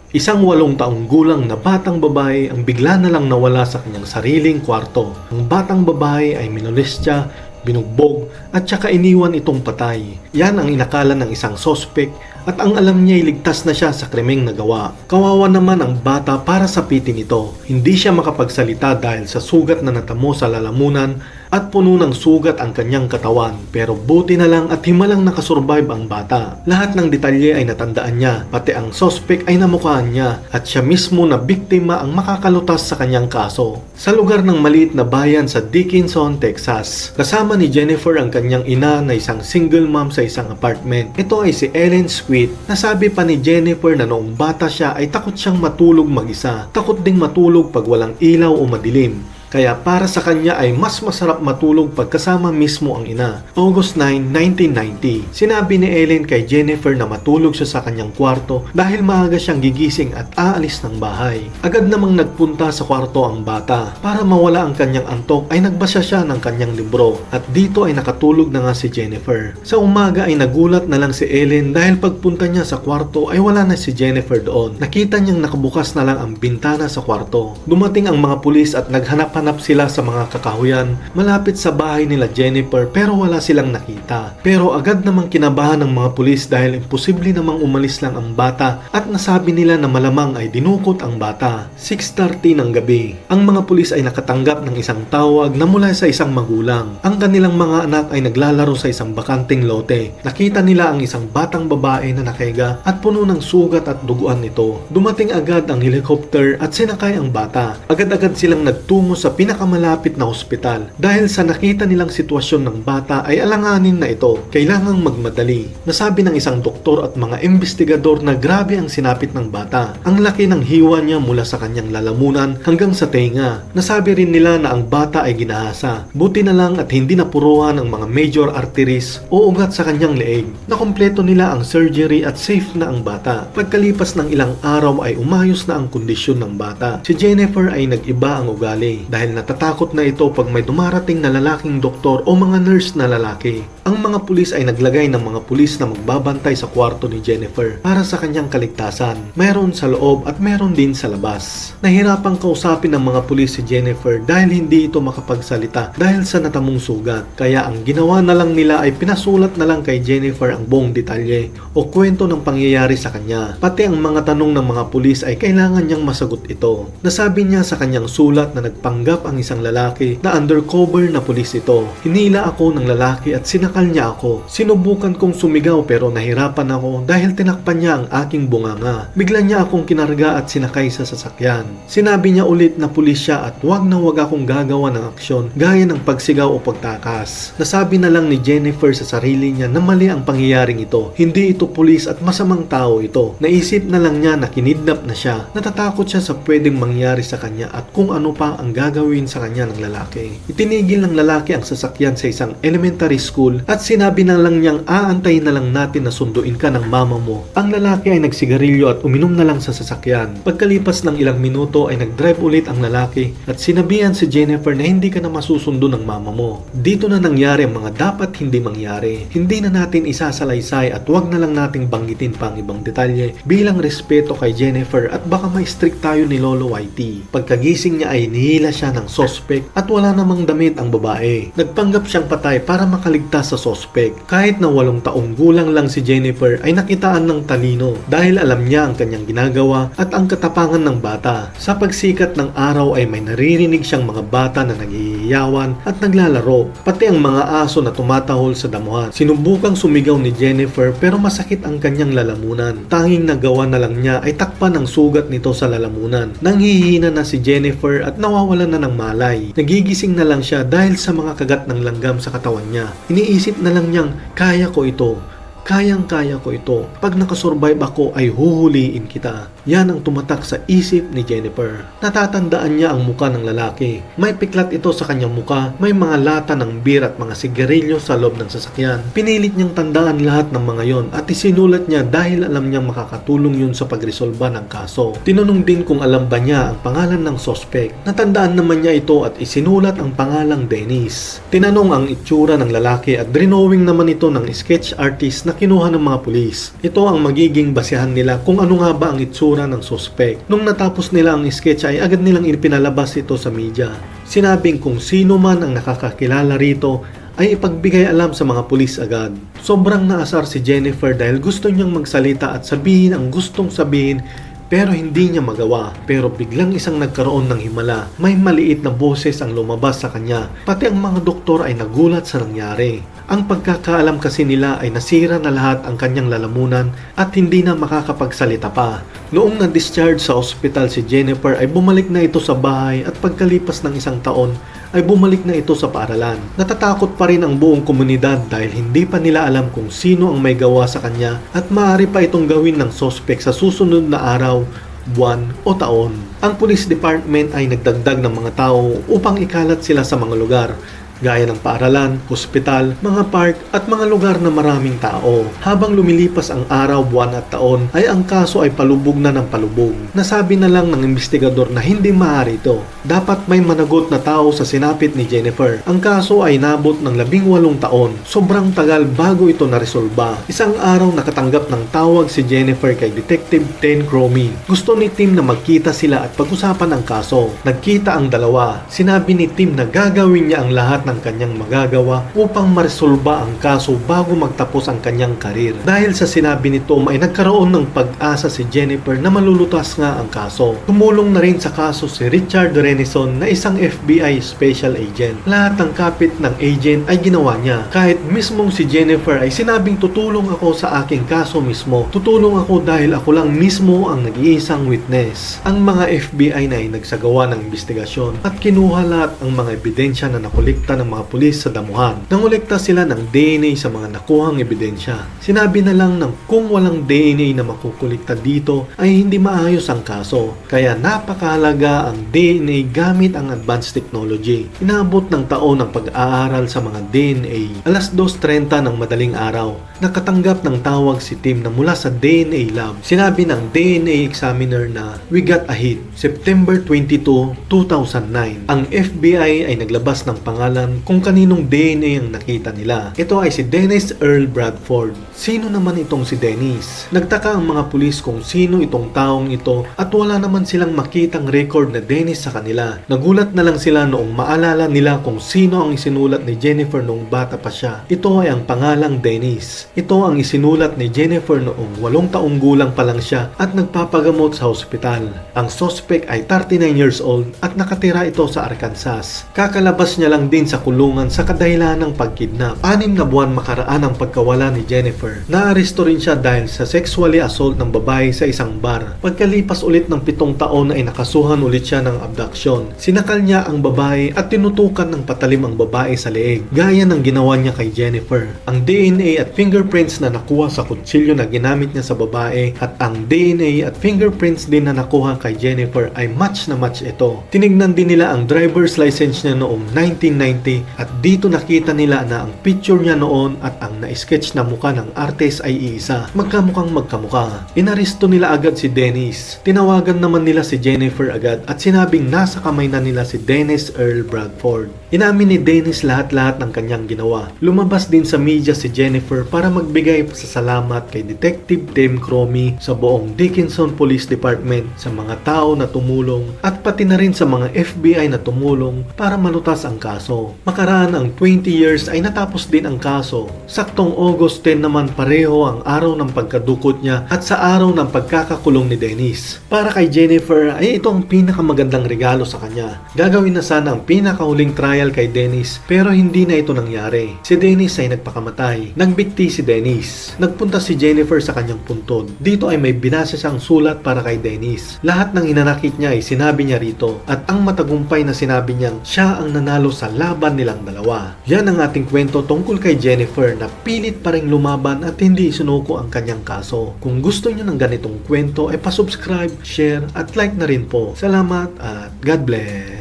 Isang 8 taong gulang na batang babae ang bigla na lang nawala sa kanyang sariling kwarto. Ang batang babae ay minolestya, binugbog at saka iniwan itong patay. Yan ang inakala ng isang sospek at ang alam niya ay ligtas na siya sa krimeng nagawa. Kawawa naman ang bata para sapitin ito. Hindi siya makapagsalita dahil sa sugat na natamo sa lalamunan at puno ng sugat ang kanyang katawan, pero buti na lang at himalang nakasurvive ang bata. Lahat ng detalye ay natandaan niya, pati ang sospek ay namukhaan niya at siya mismo na biktima ang makakalutas sa kanyang kaso. Sa lugar ng maliit na bayan sa Dickinson, Texas, kasama ni Jennifer ang kanyang ina na isang single mom sa isang apartment. Ito ay si Ellen Sweet. Nasabi pa ni Jennifer na noong bata siya ay takot siyang matulog mag-isa. Takot ding matulog pag walang ilaw o madilim. Kaya para sa kanya ay mas masarap matulog pagkasama mismo ang ina. August 9, 1990, sinabi ni Ellen kay Jennifer na matulog siya sa kanyang kwarto dahil maaga siyang gigising at aalis ng bahay. Agad namang nagpunta sa kwarto ang bata. Para mawala ang kanyang antok ay nagbasa siya ng kanyang libro at dito ay nakatulog na nga si Jennifer. Sa umaga ay nagulat na lang si Ellen dahil pagpunta niya sa kwarto ay wala na si Jennifer doon. Nakita niyang nakabukas na lang ang bintana sa kwarto. Dumating ang mga pulis at naghanap sila sa mga kakahuyan malapit sa bahay nila Jennifer pero wala silang nakita. Pero agad namang kinabahan ng mga pulis dahil imposible namang umalis lang ang bata at nasabi nila na malamang ay dinukot ang bata. 6:30 ng gabi. Ang mga pulis ay nakatanggap ng isang tawag na mula sa isang magulang. Ang kanilang mga anak ay naglalaro sa isang bakanting lote. Nakita nila ang isang batang babae na nakega at puno ng sugat at duguan nito. Dumating agad ang helicopter at sinakay ang bata. Agad-agad silang nagtungo sa pinakamalapit na ospital. Dahil sa nakita nilang sitwasyon ng bata ay alanganin na ito. Kailangang magmadali. Nasabi ng isang doktor at mga investigador na grabe ang sinapit ng bata. Ang laki ng hiwa niya mula sa kanyang lalamunan hanggang sa tenga. Nasabi rin nila na ang bata ay ginahasa. Buti na lang at hindi napuruhan ang mga major arteries o ugat sa kanyang leeg. Nakumpleto nila ang surgery at safe na ang bata. Pagkalipas ng ilang araw ay umayos na ang kondisyon ng bata. Si Jennifer ay nag-iba ang ugali dahil natatakot na ito pag may dumarating na lalaking doktor o mga nurse na lalaki. Ang mga pulis ay naglagay ng mga pulis na magbabantay sa kwarto ni Jennifer para sa kanyang kaligtasan. Meron sa loob at meron din sa labas. Nahirapang kausapin ng mga pulis si Jennifer dahil hindi ito makapagsalita dahil sa natamong sugat. Kaya ang ginawa na lang nila ay pinasulat na lang kay Jennifer ang buong detalye o kwento ng pangyayari sa kanya. Pati ang mga tanong ng mga pulis ay kailangan niyang masagot ito. Nasabi niya sa kanyang sulat na nagpanggap ang isang lalaki na undercover na pulis ito. Hinila ako ng lalaki at sinakal niya ako. Sinubukan kong sumigaw pero nahirapan ako dahil tinakpan niya ang aking bunganga. Bigla niya akong kinarga at sinakay sa sasakyan. Sinabi niya ulit na pulis siya at wag na wag akong gagawa ng aksyon gaya ng pagsigaw o pagtakas. Nasabi na lang ni Jennifer sa sarili niya na mali ang pangyayaring ito. Hindi ito pulis at masamang tao ito. Naisip na lang niya na kinidnap na siya. Natatakot siya sa pwedeng mangyari sa kanya at kung ano pa ang gagawin sa kanya ng lalaki. Itinigil ng lalaki ang sasakyan sa isang elementary school at sinabi na lang niyang aantayin na lang natin na sunduin ka ng mama mo. Ang lalaki ay nagsigarilyo at uminom na lang sa sasakyan. Pagkalipas ng ilang minuto ay nag-drive ulit ang lalaki at sinabihan si Jennifer na hindi ka na masusundo ng mama mo. Dito na nangyari ang mga dapat hindi mangyari. Hindi na natin isasalaysay at wag na lang nating banggitin pa ang ibang detalye bilang respeto kay Jennifer at baka may strict tayo ni Lolo YT. Pagkagising niya ay nihila siya ng sospek at wala namang damit ang babae. Nagpanggap siyang patay para makaligtas sa sospek. Kahit na 8 taong gulang lang si Jennifer ay nakitaan ng talino dahil alam niya ang kanyang ginagawa at ang katapangan ng bata. Sa pagsikat ng araw ay may naririnig siyang mga bata na naghihiyawan at naglalaro, pati ang mga aso na tumatahol sa damuhan. Sinubukang sumigaw ni Jennifer pero masakit ang kanyang lalamunan. Tanging nagawa na lang niya ay takpan ang sugat nito sa lalamunan. Nanghihina na si Jennifer at nawawalan na ng malay. Nagigising na lang siya dahil sa mga kagat ng langgam sa katawan niya. Iniisip na lang niyang, kaya ko ito. Kayang-kaya ko ito. Pag nakasurvive ako ay huhuliin kita. Yan ang tumatak sa isip ni Jennifer. Natatandaan niya ang muka ng lalaki. May piklat ito sa kanyang muka. May mga lata ng beer at mga sigarilyo sa loob ng sasakyan. Pinilit niyang tandaan lahat ng mga yon at isinulat niya dahil alam niyang makakatulong yun sa pagresolba ng kaso. Tinanong din kung alam ba niya ang pangalan ng sospek. Natandaan naman niya ito at isinulat ang pangalang Dennis. Tinanong ang itsura ng lalaki at drawing naman ito ng sketch artist na kinuha ng mga pulis. Ito ang magiging basehan nila kung ano nga ba ang itsura ng suspect. Nung natapos nila ang sketch ay agad nilang ipinalabas ito sa media. Sinabing kung sino man ang nakakakilala rito ay ipagbigay alam sa mga pulis agad. Sobrang naasar si Jennifer dahil gusto niyang magsalita at sabihin ang gustong sabihin pero hindi niya magawa. Pero biglang isang nagkaroon ng himala. May maliit na boses ang lumabas sa kanya. Pati ang mga doktor ay nagulat sa nangyari. Ang pagkakaalam kasi nila ay nasira na lahat ang kanyang lalamunan at hindi na makakapagsalita pa. Noong na-discharge sa ospital si Jennifer ay bumalik na ito sa bahay at pagkalipas ng isang taon ay bumalik na ito sa paaralan. Natatakot pa rin ang buong komunidad dahil hindi pa nila alam kung sino ang may gawa sa kanya at maaari pa itong gawin ng suspect sa susunod na araw, buwan o taon. Ang police department ay nagdagdag ng mga tao upang ikalat sila sa mga lugar gaya ng paaralan, hospital, mga park at mga lugar na maraming tao. Habang lumilipas ang araw, buwan at taon ay ang kaso ay palubog na ng palubog. Nasabi na lang ng investigador na hindi maaari ito. Dapat may managot na tao sa sinapit ni Jennifer. Ang kaso ay nabot ng 18 taon. Sobrang tagal bago ito naresolba. Isang araw nakatanggap ng tawag si Jennifer kay Detective Ten Cromie. Gusto ni Tim na magkita sila at pag-usapan ang kaso. Nagkita ang dalawa. Sinabi ni Tim na gagawin niya ang lahat ng kanyang magagawa upang maresolba ang kaso bago magtapos ang kanyang karir. Dahil sa sinabi ni Tom ay nagkaroon ng pag-asa si Jennifer na malulutas nga ang kaso. Tumulong na rin sa kaso si Richard Renison na isang FBI special agent. Lahat ng kapit ng agent ay ginawa niya. Kahit mismong si Jennifer ay sinabing tutulong ako sa aking kaso mismo. Tutulong ako dahil ako lang mismo ang nag-iisang witness. Ang mga FBI na ay nagsagawa ng investigasyon at kinuha lahat ang mga ebidensya na nakolekta ng mga pulis sa damuhan. Nangolekta sila ng DNA sa mga nakuhang ebidensya. Sinabi na lang ng kung walang DNA na makukulikta dito ay hindi maayos ang kaso. Kaya napakahalaga ang DNA gamit ang advanced technology. Inabot ng taon ang pag-aaral sa mga DNA. Alas 2:30 ng madaling araw, nakatanggap ng tawag si Tim na mula sa DNA lab. Sinabi ng DNA examiner na we got a hit. September 22, 2009. Ang FBI ay naglabas ng pangalan kung kaninong DNA ang nakita nila. Ito ay si Dennis Earl Bradford. Sino naman itong si Dennis? Nagtaka ang mga pulis kung sino itong taong ito at wala naman silang makitang record na Dennis sa kanila. Nagulat na lang sila noong maalala nila kung sino ang isinulat ni Jennifer noong bata pa siya. Ito ay ang pangalang Dennis. Ito ang isinulat ni Jennifer noong 8 taong gulang pa lang siya at nagpapagamot sa ospital. Ang suspect ay 39 years old at nakatira ito sa Arkansas. Kakalabas niya lang din sa kulungan sa kadahilan ng pagkidnap. 6 na buwan makaraan ang pagkawala ni Jennifer. Naaresto rin siya dahil sa sexually assault ng babae sa isang bar. Pagkalipas ulit ng 7 taon ay nakasuhan ulit siya ng abduction. Sinakal niya ang babae at tinutukan ng patalim ang babae sa leeg, gaya ng ginawa niya kay Jennifer. Ang DNA at fingerprints na nakuha sa kutsilyo na ginamit niya sa babae at ang DNA at fingerprints din na nakuha kay Jennifer ay match na match ito. Tinignan din nila ang driver's license niya noong 1990 at dito nakita nila na ang picture niya noon at ang na-sketch na mukha ng artist ay iisa. Magkamukhang magkamukha. Inaresto nila agad si Dennis. Tinawagan naman nila si Jennifer agad at sinabing nasa kamay na nila si Dennis Earl Bradford. Inamin ni Dennis lahat-lahat ng kanyang ginawa. Lumabas din sa media si Jennifer para magbigay pasasalamat kay Detective Tim Cromie sa buong Dickinson Police Department, sa mga tao na tumulong at pati na rin sa mga FBI na tumulong para malutas ang kaso. Makaraan ang 20 years ay natapos din ang kaso. Saktong August 10 naman pareho ang araw ng pagkadukot niya at sa araw ng pagkakakulong ni Dennis. Para kay Jennifer ay ito ang pinakamagandang regalo sa kanya. Gagawin na sana ang pinakahuling trial kay Dennis pero hindi na ito nangyari. Si Dennis ay nagpakamatay. Nagbikti si Dennis. Nagpunta si Jennifer sa kanyang puntod. Dito ay may binasa siyang sulat para kay Dennis. Lahat ng hinanakit niya ay sinabi niya rito at ang matagumpay na sinabi niyang siya ang nanalo sa laban nilang dalawa. Yan ang ating kwento tungkol kay Jennifer na pilit pa ring lumaban at hindi isinuko ang kanyang kaso. Kung gusto niyo ng ganitong kwento ay pasubscribe, share at like na rin po. Salamat at God bless!